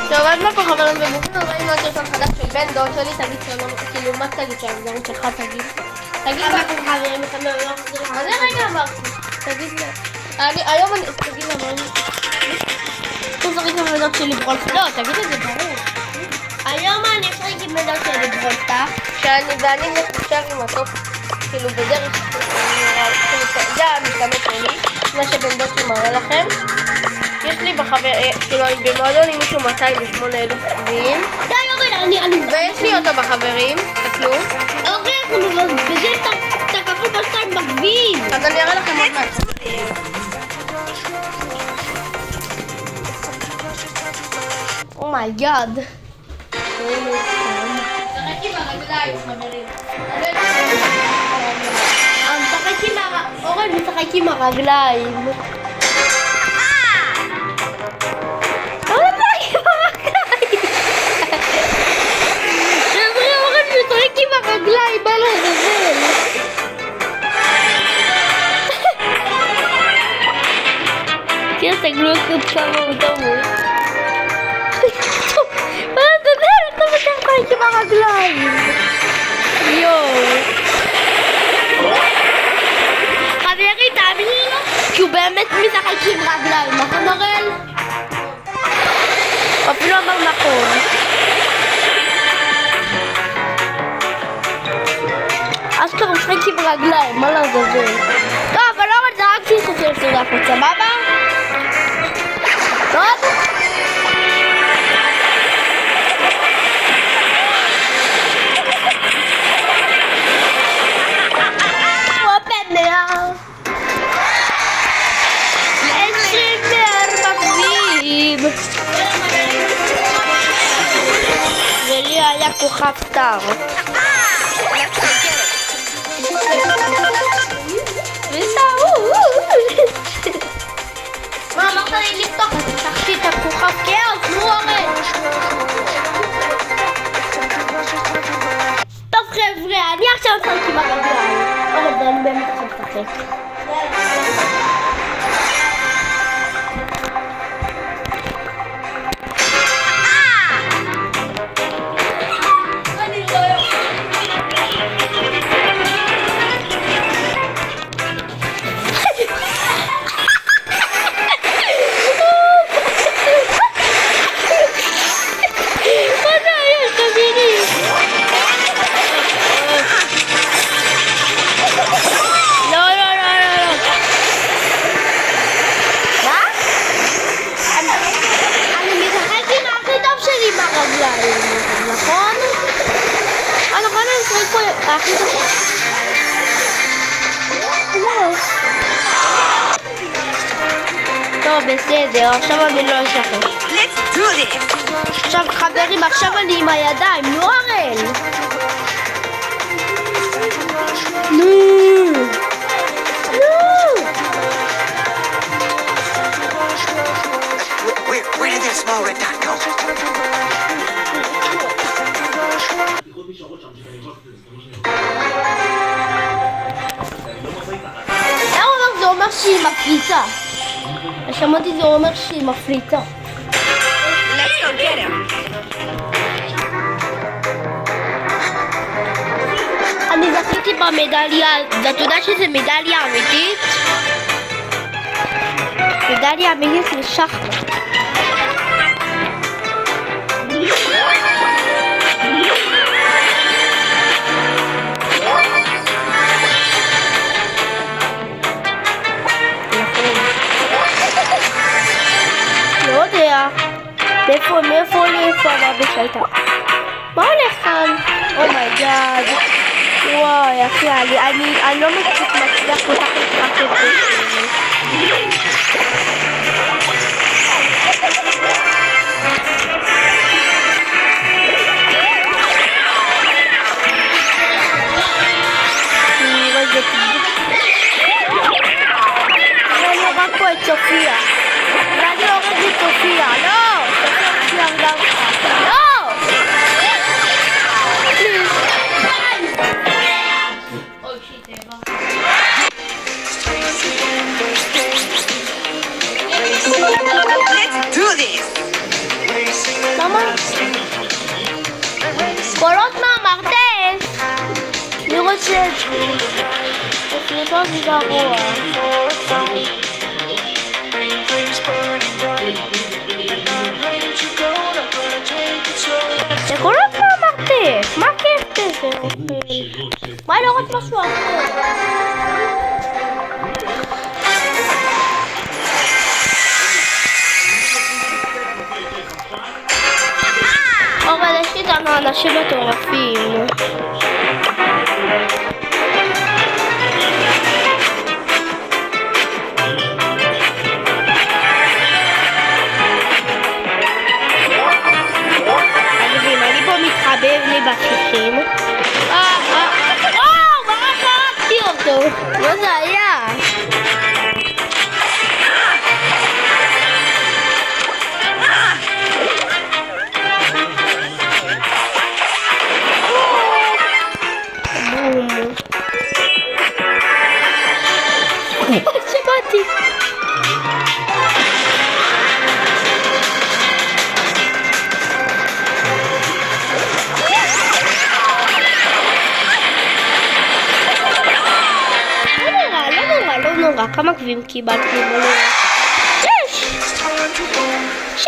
טוב, אז מה פה חברים וברוכים הבאים לסרטון חדש של בן דוד שלי, תגיד שלום, כאילו מה תגיד שהגזרות שלך תגיד? תגיד מה אתם חברים, מה זה רגע אמרתי? תגיד לי, היום אני, תגיד למה אני... אתה משחק עם בן דוד שלי ברולסטאר? לא, תגיד את זה ברור. היום אני משחק עם בן דוד שלי ברולסטאר, ואני מקושר עם הטופ, כאילו בדרך, זה המשתמש שלי, מה שבן דוד שלי מראה לכם. יש לי בחבר, כאילו אני במועדון עם מישהו 208,000 חברים. די אורן, אני... ויש לי אותו בחברים, תסתכלו. אורן, בזה תקפו בשתיים בגביל. אז אני אראה לכם עוד מעט. אומייגאד. משחק עם הרגליים חברים. אורן משחק עם הרגליים. רגליים, בא לעזאזל. כן, תגלו את כמה הוא דמות. מה אתה יודע? אתה משחק עם הרגליים. יואו. חברי, תאמין לי לו? כי הוא באמת משחק עם רגליים, נכון אורל? הוא אפילו אמר נכון. אשכרה משחק עם רגליים, מה לעזאזל? טוב, אבל לא רק זה רק שיחוק של סעודה פה, סבבה? טוב? הופנה 24 גביעים ולי היה כוכב סטאר מה אמרת לי לפתוח? אז פתחתי את הכוכב כאוס, נו אורן. טוב חבר'ה, אני עכשיו משחק עם הרגליים. אורן, זה אני באמת עכשיו משחק. טוב, בסדר, עכשיו אני לא אשחק. עכשיו חברים, עכשיו אני עם הידיים, נו אורל. נו. Where did this small red dot go? זה אומר שהיא מפליטה. שמעתי זה אומר שהיא מפליטה. Let's go get him. אני זכיתי במדליה, ואתה יודע שזה מדליה אמיתית? מדליה אמיתית לשחמט. לא יודע, מאיפה המבש הייתה? מה הולך כאן? אומייגאד. וואי, אחי, אני לא מצליח כל כך להתרחב את זה. ואני הורג פה את סופיה. ואני הורג את סופיה. לא! סופיה הרגה אותך. לא! אוי שיט, למה? קולות מהמרתף! אני רוצה את זה. הסרטון זה גרוע. זה קולות מהמרתף! מה כיף בזה? מה לראות משהו אחר? אבל יש איתנו אנשים מטורפים. אני פה מתחבב לי בשיחים. מה חרקתי אותו? מה זה היה? שמעתי. לא נורא, כמה גביעים קיבלתי? 6!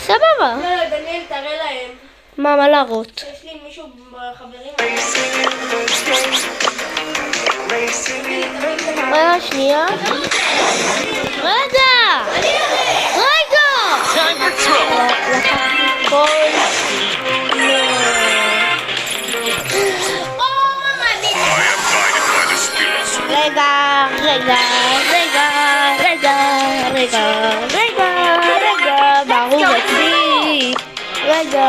סבבה. דניאל, תראה להם. מה להראות? יש לי מישהו בחברים. רגע, שנייה. רגע! רגע, ברור אצלי. רגע.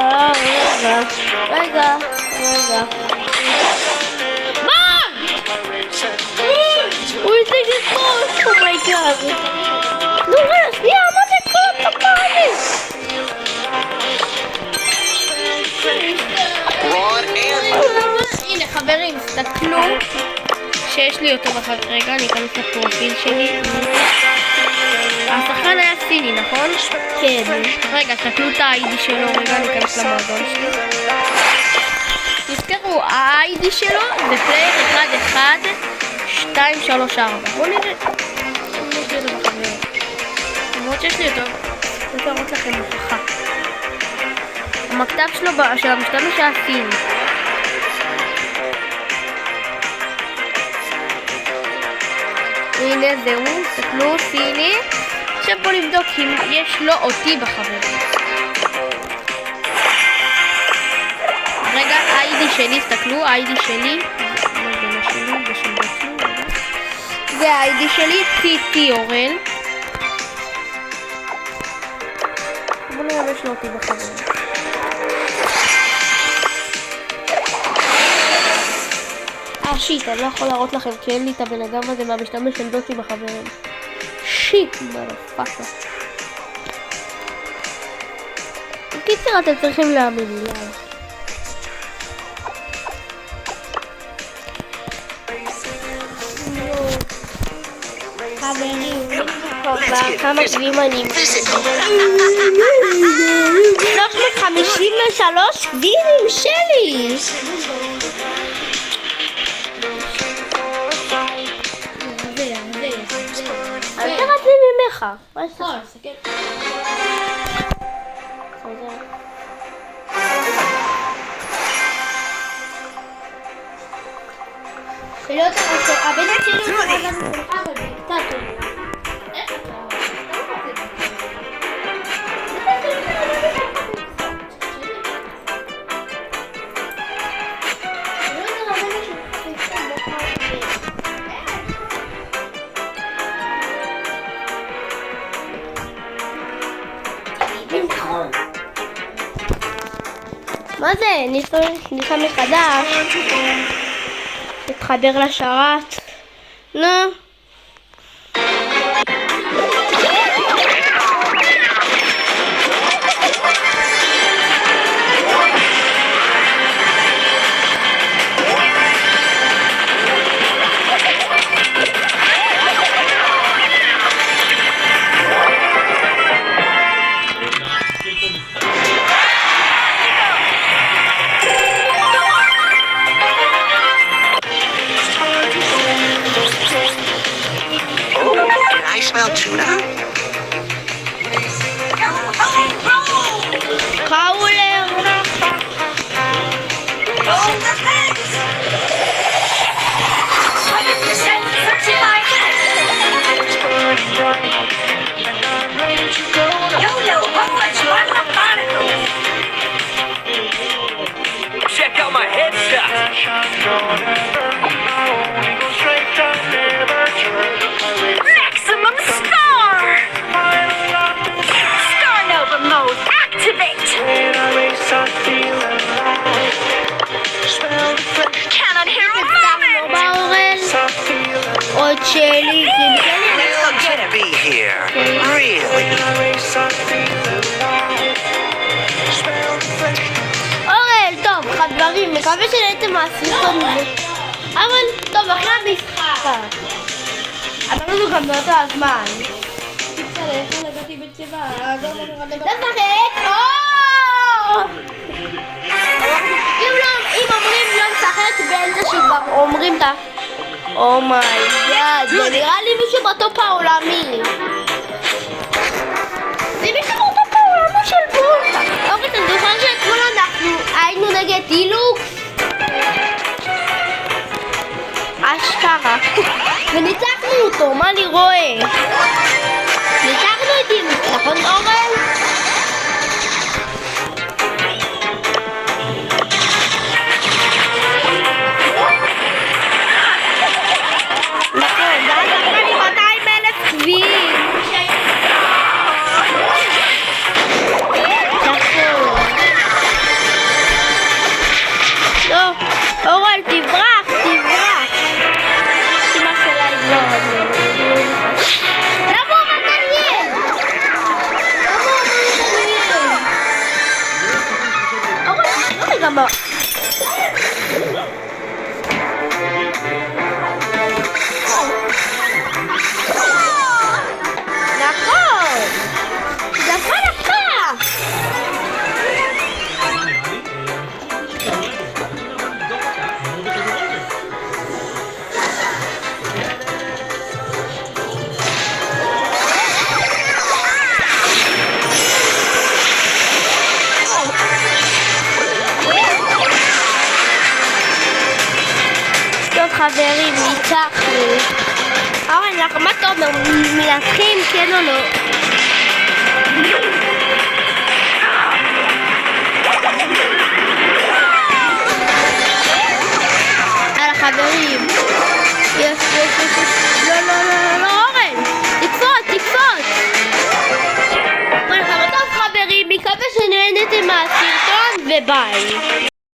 מה? הוא השיג את כל, אומייגאד. נו רגע, שנייה, מה זה כל הפעמים? הנה חברים, תסתכלו שיש לי אותו בחר. רגע, אני אכנס לפרופיל שלי. השחקן היה סיני, נכון? כן. רגע, תסתכלו את ה-ID שלו. רגע, אני אכנס למועדון שלי. תזכרו, ה-ID שלו זה פלייר 11234. בואו נראה. למרות שיש לי אותו, אני רוצה לראות לכם הוכחה. המכתב שלו של המשתמש היה סיני. הנה זהו, תסתכלו, סיני. עכשיו בואו נבדוק אם יש לו אותי בחברים. רגע, ה-ID שלי, תסתכלו, ה-ID שלי. זה ה-ID שלי, טיטי אורל. בואו נראה אם יש לו אותי בחברים. שיט, אני לא יכול להראות לכם כי אין לי את הבן אדם הזה מהמשתמש של דוצ'י בחברים. שיט, מרפאקה. בקיצר, אתם צריכים להאמין לי, יאללה. חברים, כמה גביעים אני... 353 גביעים שלי! אני רצתי ממך. מה יש לך? שלא תעשו, הבן שלי הוא חזר ממך, אבל בקטע איך אתה? מה זה? ניסה מחדש. תתחבר לשרת. נו. מקווה שנהייתם מהסרטון הזה. אבל טוב, אחרי המשחק. אמרנו גם באותו הזמן. לשחק! אם אומרים לא לשחק באמצע שכבר אומרים את ה... אומייגאד, זה נראה לי מישהו בטופ העולמי. זה מישהו בטופ העולמי של בולטה. אוקיי, אתה זוכר שאתמול אנחנו היינו נגד אילוקס? אשכרה. וניצחנו אותו, מה אני רואה? ניצחנו את אילוקס, נכון אורן? נכון, ואז אמרה לי 200,000 צביעים. לא, אורן, תברח, תברח. אמא שלה יגמר. למה הוא מתעניין? אורן, לא לגמרי. נכון. דקה. חברים, ניצחנו. אורן, מה אתה אומר? מנצחים, כן או לא? יאללה חברים. יש. לא, אורן. תקפוץ. טוב חברים, מקווה שנהנתם מהסרטון וביי.